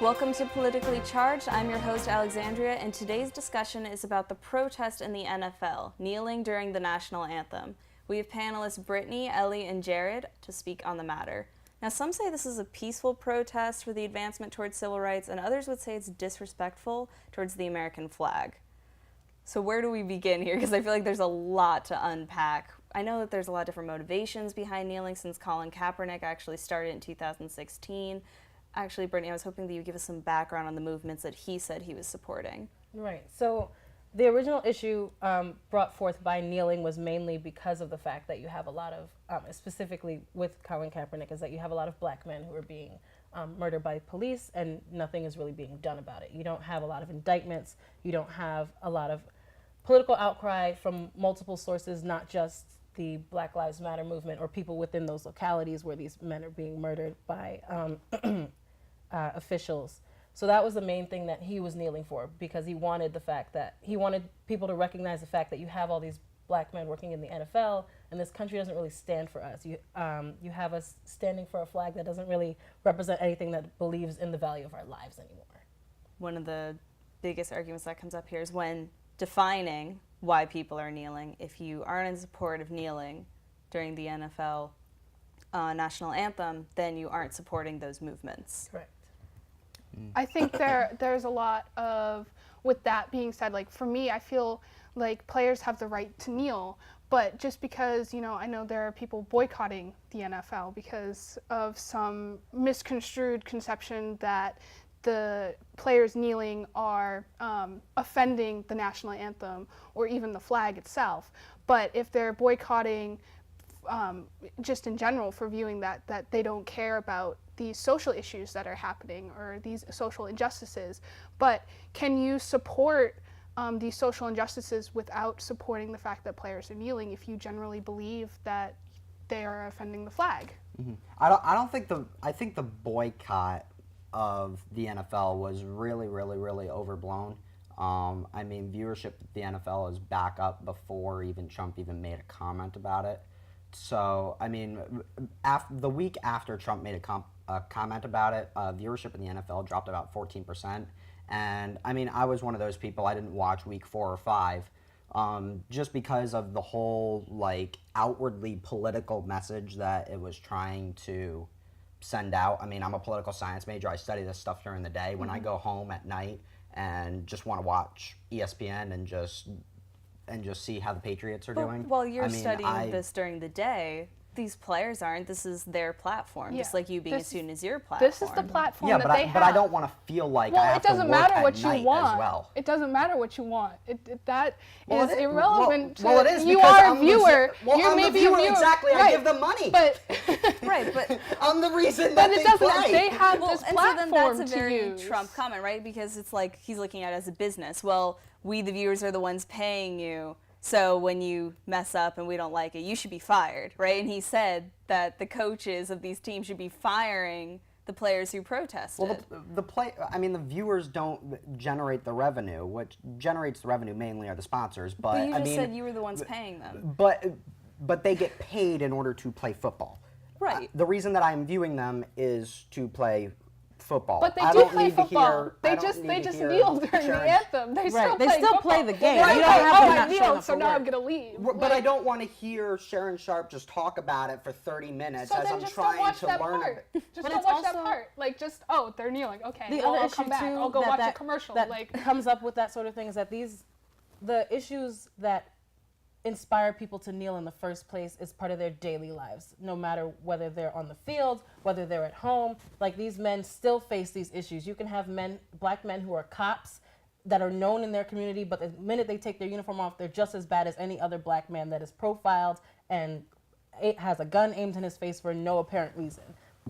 Welcome to Politically Charged. I'm your host, Alexandria, and today's discussion is about the protest in the NFL, kneeling during the national anthem. We have panelists Brittany, Ellie, and Jared to speak on the matter. Now, some say this is a peaceful protest for the advancement towards civil rights, and others would say it's disrespectful towards the American flag. So where do we begin here? Because I feel like there's a lot to unpack. I know that there's a lot of different motivations behind kneeling since Colin Kaepernick actually started in 2016. Actually, Brittany, I was hoping that you would give us some background on the movements that he said he was supporting. Right. So the original issue brought forth by kneeling was mainly because of the fact that you have a lot of, specifically with Colin Kaepernick, is that you have a lot of black men who are being murdered by police and nothing is really being done about it. You don't have a lot of indictments. You don't have a lot of political outcry from multiple sources, not just the Black Lives Matter movement or people within those localities where these men are being murdered by officials. So that was the main thing that he was kneeling for, because he wanted people to recognize the fact that you have all these black men working in the NFL, and this country doesn't really stand for us. You have us standing for a flag that doesn't really represent anything that believes in the value of our lives anymore. One of the biggest arguments that comes up here is when defining why people are kneeling. If you aren't in support of kneeling during the NFL national anthem, then you aren't supporting those movements. Correct. I think there's a lot of, with that being said, like for me, I feel like players have the right to kneel, but just because, I know there are people boycotting the NFL because of some misconstrued conception that the players kneeling are offending the national anthem or even the flag itself. But if they're boycotting just in general for viewing that they don't care about these social issues that are happening or these social injustices, but can you support these social injustices without supporting the fact that players are kneeling if you generally believe that they are offending the flag? Mm-hmm. I think the boycott of the NFL was really overblown. I mean, viewership at the NFL is back up before even Trump even made a comment about it. So, I mean, the week after Trump made a comment about it, viewership in the NFL dropped about 14%. And, I mean, I was one of those people. I didn't watch week 4 or 5 just because of the whole, outwardly political message that it was trying to send out. I mean, I'm a political science major. I study this stuff during the day. When I go home at night and just want to watch ESPN and just see how the Patriots are doing. While you're studying this during the day, these players aren't. This is their platform, just like you being a student is your platform. This is the platform that they have. But I don't want to feel like I have to work at night as well. It doesn't matter what you want. That is irrelevant. Well, it is you because are a viewer. I'm the viewer. Exactly. Right. I give them money. But but I'm the reason that it they doesn't. play. They have this and platform so then that's a to very use. Trump comment, right? Because it's like he's looking at it as a business. Well, we the viewers are the ones paying you. So when you mess up and we don't like it, you should be fired, right? And he said that the coaches of these teams should be firing the players who protested. Well, the viewers don't generate the revenue. What generates the revenue mainly are the sponsors. But you just said you were the ones paying them. But they get paid in order to play football. Right. The reason that I'm viewing them is to play football. But they do play football. They just kneel during the anthem. They still play the game. Right. You don't have to not kneel, so now I'm gonna leave. But I don't want to hear Sharon Sharp just talk about it for 30 minutes as I'm trying to learn it. Just don't watch that part. They're kneeling. Okay, I'll come back. I'll go watch a commercial. That comes up with that sort of thing is that the issues that inspire people to kneel in the first place is part of their daily lives, no matter whether they're on the field, whether they're at home. These men still face these issues. You can have black men who are cops that are known in their community, but the minute they take their uniform off, they're just as bad as any other black man that is profiled and it has a gun aimed in his face for no apparent reason.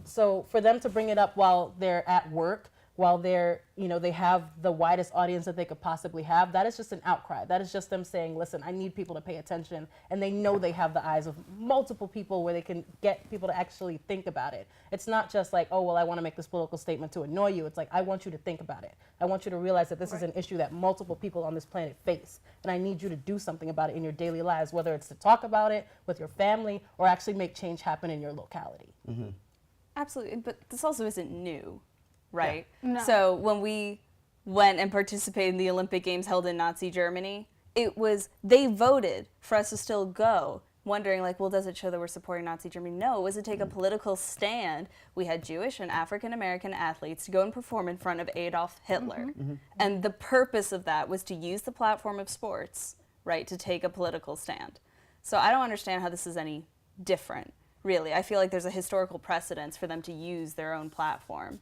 So for them to bring it up while they're at work, while they're, they have the widest audience that they could possibly have, that is just an outcry. That is just them saying, listen, I need people to pay attention. And they know they have the eyes of multiple people where they can get people to actually think about it. It's not just like, I want to make this political statement to annoy you. It's like, I want you to think about it. I want you to realize that this is an issue that multiple people on this planet face. And I need you to do something about it in your daily lives, whether it's to talk about it with your family or actually make change happen in your locality. Absolutely, but this also isn't new. right? No. So when we went and participated in the Olympic Games held in Nazi Germany, they voted for us to still go, wondering like, well, does it show that we're supporting Nazi Germany? No, it was to take a political stand. We had Jewish and African American athletes to go and perform in front of Adolf Hitler. And the purpose of that was to use the platform of sports, right, to take a political stand. So I don't understand how this is any different, really. I feel like there's a historical precedence for them to use their own platform.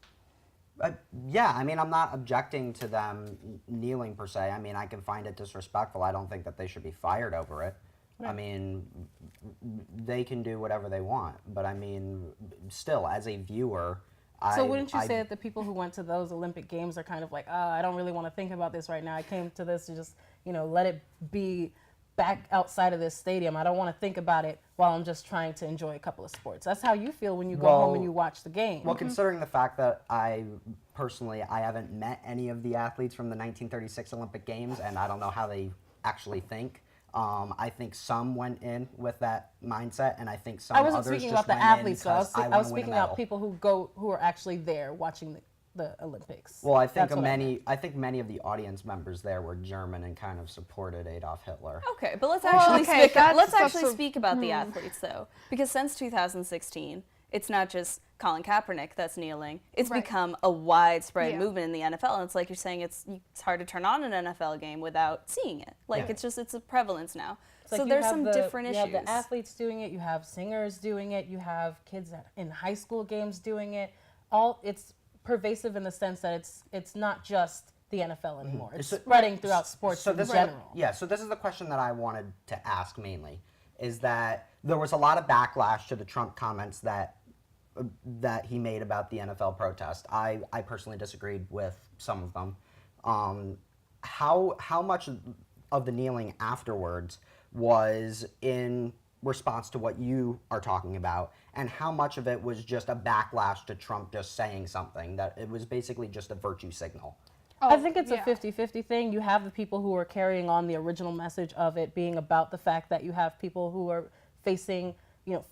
Yeah, I mean, I'm not objecting to them kneeling per se. I mean, I can find it disrespectful. I don't think that they should be fired over it. I mean, they can do whatever they want, but I mean, still, as a viewer, So wouldn't you say that the people who went to those Olympic Games are kind of like, I don't really want to think about this right now. I came to this to just, let it be back outside of this stadium. I don't want to think about it while I'm just trying to enjoy a couple of sports. That's how you feel when you go home and you watch the game. Well, considering the fact that I haven't met any of the athletes from the 1936 Olympic Games, and I don't know how they actually think. I think some went in with that mindset, and I think some others just went in. I wasn't speaking about the athletes, though. I was speaking about people who are actually there watching the Olympics. Well, I think many of the audience members there were German and kind of supported Adolf Hitler. Okay, but let's actually speak about the athletes, though, because since 2016, it's not just Colin Kaepernick that's kneeling. It's become a widespread movement in the NFL, and it's like you're saying, it's hard to turn on an NFL game without seeing it. Like it's a prevalence now. So like there's some different issues. You have the athletes doing it. You have singers doing it. You have kids in high school games doing it. It's pervasive in the sense that it's not just the NFL anymore. It's spreading throughout sports in general. So this is the question that I wanted to ask mainly, is that there was a lot of backlash to the Trump comments that he made about the NFL protest. I personally disagreed with some of them. How much of the kneeling afterwards was in response to what you are talking about, and how much of it was just a backlash to Trump just saying something, that it was basically just a virtue signal? I think it's a 50-50 thing. You have the people who are carrying on the original message of it being about the fact that you have people who are facing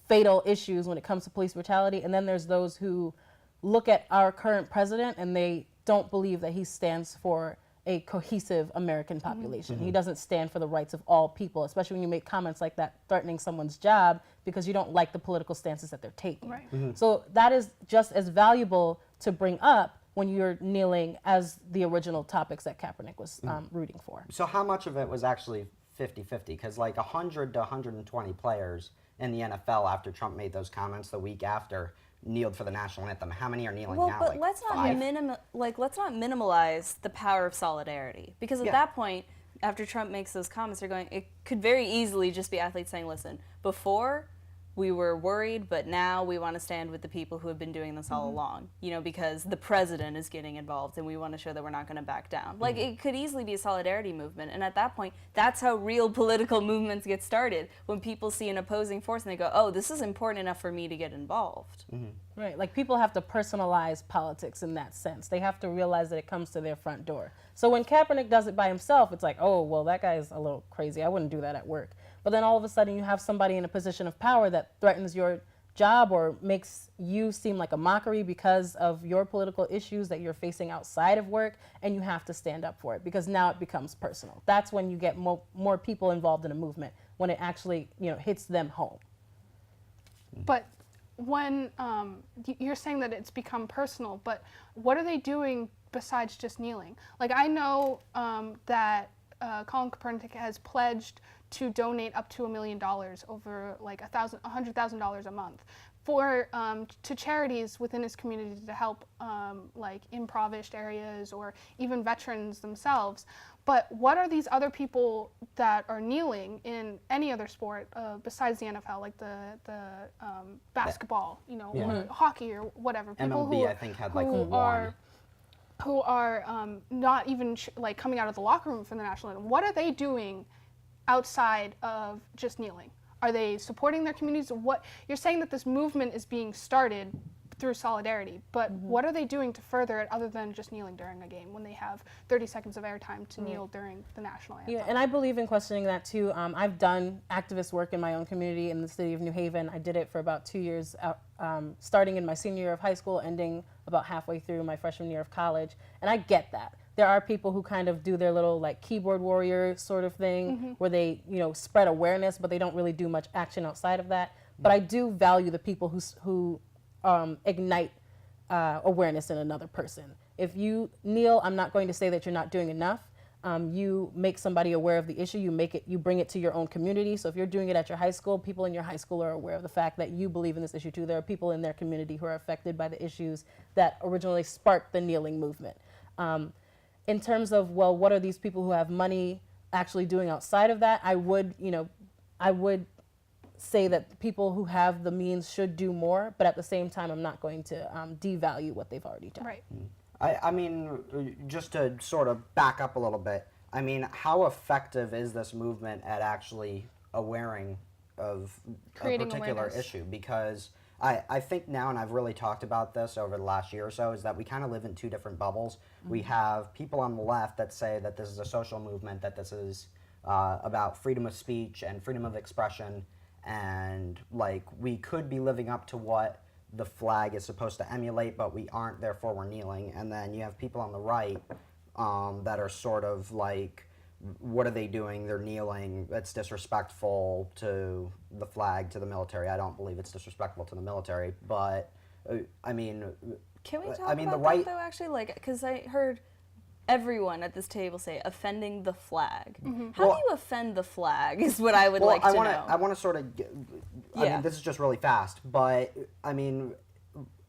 fatal issues when it comes to police brutality, and then there's those who look at our current president and they don't believe that he stands for a cohesive American population. He doesn't stand for the rights of all people, especially when you make comments like that threatening someone's job because you don't like the political stances that they're taking. Right. So that is just as valuable to bring up when you're kneeling as the original topics that Kaepernick was rooting for. So how much of it was actually 50-50? Because like 100 to 120 players in the NFL after Trump made those comments the week after kneeled for the national anthem. How many are kneeling now? But like let's not minimalize the power of solidarity, because at that point, after Trump makes those comments, it could very easily just be athletes saying, listen, before we were worried, but now we want to stand with the people who have been doing this all along, because the president is getting involved and we want to show that we're not going to back down. Like, it could easily be a solidarity movement, and at that point, that's how real political movements get started, when people see an opposing force and they go, oh, this is important enough for me to get involved. Right, like people have to personalize politics in that sense. They have to realize that it comes to their front door. So when Kaepernick does it by himself, it's like, oh, well, that guy's a little crazy. I wouldn't do that at work. But then all of a sudden you have somebody in a position of power that threatens your job or makes you seem like a mockery because of your political issues that you're facing outside of work, and you have to stand up for it because now it becomes personal. That's when you get more people involved in a movement, when it actually hits them home. But when you're saying that it's become personal, but what are they doing besides just kneeling? Like, I know that Colin Kaepernick has pledged to donate up to $1 million over like $100,000 a month for to charities within his community to help like impoverished areas or even veterans themselves. But what are these other people that are kneeling in any other sport besides the NFL, like the basketball, or hockey or whatever? People MLB, I think, had like one. Who are not even like coming out of the locker room for the national anthem. What are they doing outside of just kneeling? Are they supporting their communities? What you're saying that this movement is being started through solidarity. But what are they doing to further it other than just kneeling during a game when they have 30 seconds of airtime to kneel during the national anthem? Yeah, and I believe in questioning that too. I've done activist work in my own community in the city of New Haven. I did it for about 2 years, starting in my senior year of high school, ending about halfway through my freshman year of college. And I get that. There are people who kind of do their little like keyboard warrior sort of thing where they, spread awareness, but they don't really do much action outside of that. But I do value the people who ignite awareness in another person. If you kneel, I'm not going to say that you're not doing enough. You make somebody aware of the issue. You bring it to your own community. So if you're doing it at your high school, people in your high school are aware of the fact that you believe in this issue too. There are people in their community who are affected by the issues that originally sparked the kneeling movement. In terms of, well, what are these people who have money actually doing outside of that? I would say that people who have the means should do more, but at the same time, I'm not going to devalue what they've already done. Right. I mean, just to sort of back up a little bit, I mean, how effective is this movement at actually awareing of Creating a particular awareness. issue? Because I think now, and I've really talked about this over the last year or so, is that we kind of live in two different bubbles. We have people on the left that say that this is a social movement, that this is about freedom of speech and freedom of expression, and like we could be living up to what the flag is supposed to emulate, but we aren't, therefore we're kneeling. And then you have people on the right that are sort of like, what are they doing? They're kneeling. It's disrespectful to the flag, to the military. I don't believe it's disrespectful to the military, but I mean, Can we talk I mean, about the right, that though, actually? Like, because I heard everyone at this table say offending the flag. How Well- do you offend the flag is what I would like to know. I want to sort of. I Yeah. mean, this is just really fast, but I mean,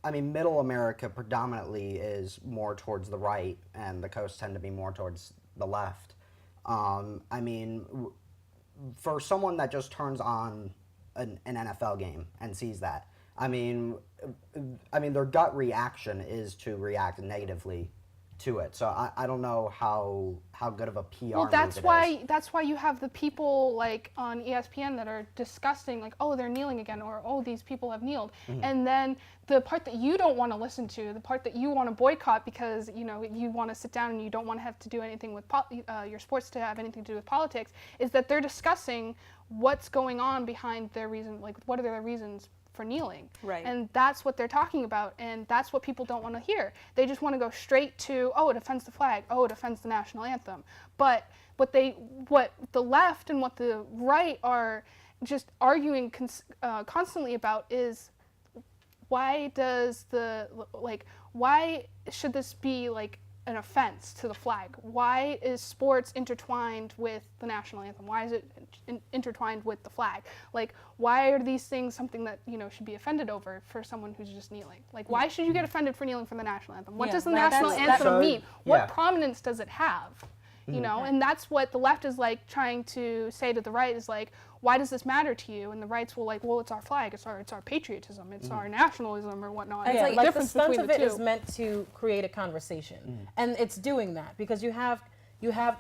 Middle America predominantly is more towards the right, and the coasts tend to be more towards the left. I mean, for someone that just turns on an NFL game and sees that, I mean, their gut reaction is to react negatively to it. So I don't know how good of a PR Well, move that's it why is. you have the people like on ESPN that are discussing like, oh, they're kneeling again, or oh, these people have kneeled, and then the part that you don't want to listen to, the part that you want to boycott because you want to sit down and you don't want to have to do anything with your sports to have anything to do with politics, is that they're discussing what's going on behind their reason, like what are their reasons for kneeling. Right. And that's what they're talking about, and that's what people don't want to hear. They just want to go straight to, oh, it offends the flag, oh, it offends the national anthem. But what the left and what the right are just arguing constantly about is why should this be like an offense to the flag? Why is sports intertwined with the national anthem? Why is it intertwined with the flag? Like, why are these things something that should be offended over for someone who's just kneeling? Like, why should you get offended for kneeling for the national anthem? What Yeah, does the right, national that's- anthem so- mean? yeah. What prominence does it have? And that's what the left is like trying to say to the right is like, why does this matter to you? And the rights will like, well, it's our flag, it's our patriotism, it's our nationalism or whatnot. It's Yeah, like like the difference stunt between of the it two. is meant to create a conversation, and it's doing that because you have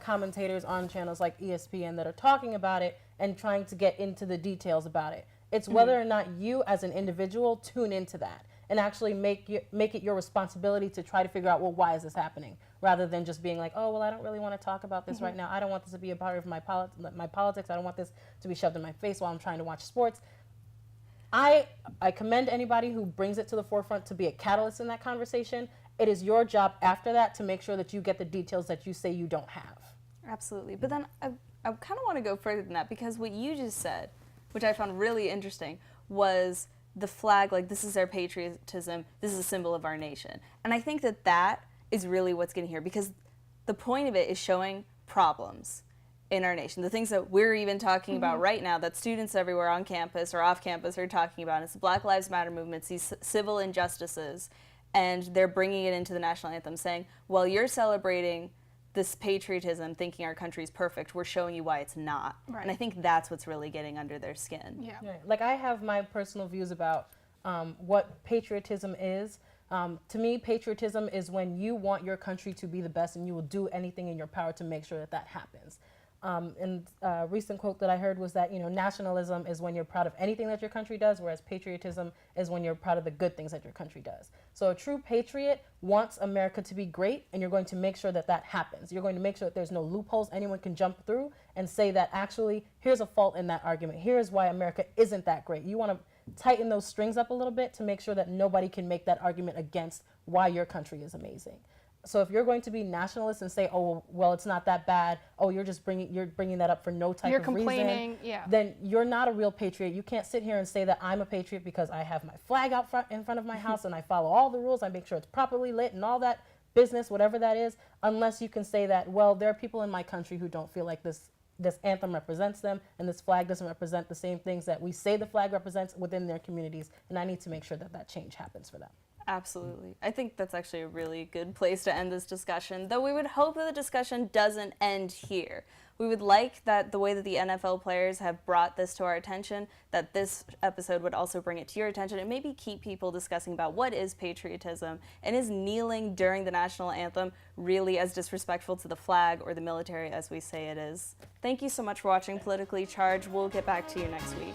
commentators on channels like ESPN that are talking about it and trying to get into the details about it. It's whether or not you as an individual tune into that and actually make it your responsibility to try to figure out, well, why is this happening? Rather than just being like, oh, well, I don't really want to talk about this right now. I don't want this to be a part of my politics. I don't want this to be shoved in my face while I'm trying to watch sports. I commend anybody who brings it to the forefront to be a catalyst in that conversation. It is your job after that to make sure that you get the details that you say you don't have. Absolutely. But then I kind of want to go further than that, because what you just said, which I found really interesting, was the flag, like, this is our patriotism, this is a symbol of our nation. And I think that is really what's getting here, because the point of it is showing problems in our nation. The things that we're even talking about right now, that students everywhere on campus or off campus are talking about. It's the Black Lives Matter movements, these civil injustices, and they're bringing it into the national anthem, saying, well, you're celebrating this patriotism, thinking our country's perfect, we're showing you why it's not. Right. And I think that's what's really getting under their skin. Yeah. Yeah, like I have my personal views about what patriotism is. To me, patriotism is when you want your country to be the best and you will do anything in your power to make sure that happens. And a recent quote that I heard was that, nationalism is when you're proud of anything that your country does, whereas patriotism is when you're proud of the good things that your country does. So a true patriot wants America to be great, and you're going to make sure that that happens. You're going to make sure that there's no loopholes anyone can jump through and say that actually, here's a fault in that argument. Here's why America isn't that great. You want to tighten those strings up a little bit to make sure that nobody can make that argument against why your country is amazing. So if you're going to be nationalist and say, oh, well, it's not that bad. Oh, you're bringing that up for no type You're of complaining, reason. yeah. Then you're not a real patriot. You can't sit here and say that I'm a patriot because I have my flag out in front of my house and I follow all the rules. I make sure it's properly lit and all that business, whatever that is, unless you can say that, well, there are people in my country who don't feel like this anthem represents them and this flag doesn't represent the same things that we say the flag represents within their communities, and I need to make sure that that change happens for them. Absolutely. I think that's actually a really good place to end this discussion, though we would hope that the discussion doesn't end here. We would like that the way that the NFL players have brought this to our attention, that this episode would also bring it to your attention and maybe keep people discussing about what is patriotism and is kneeling during the national anthem really as disrespectful to the flag or the military as we say it is. Thank you so much for watching Politically Charged. We'll get back to you next week.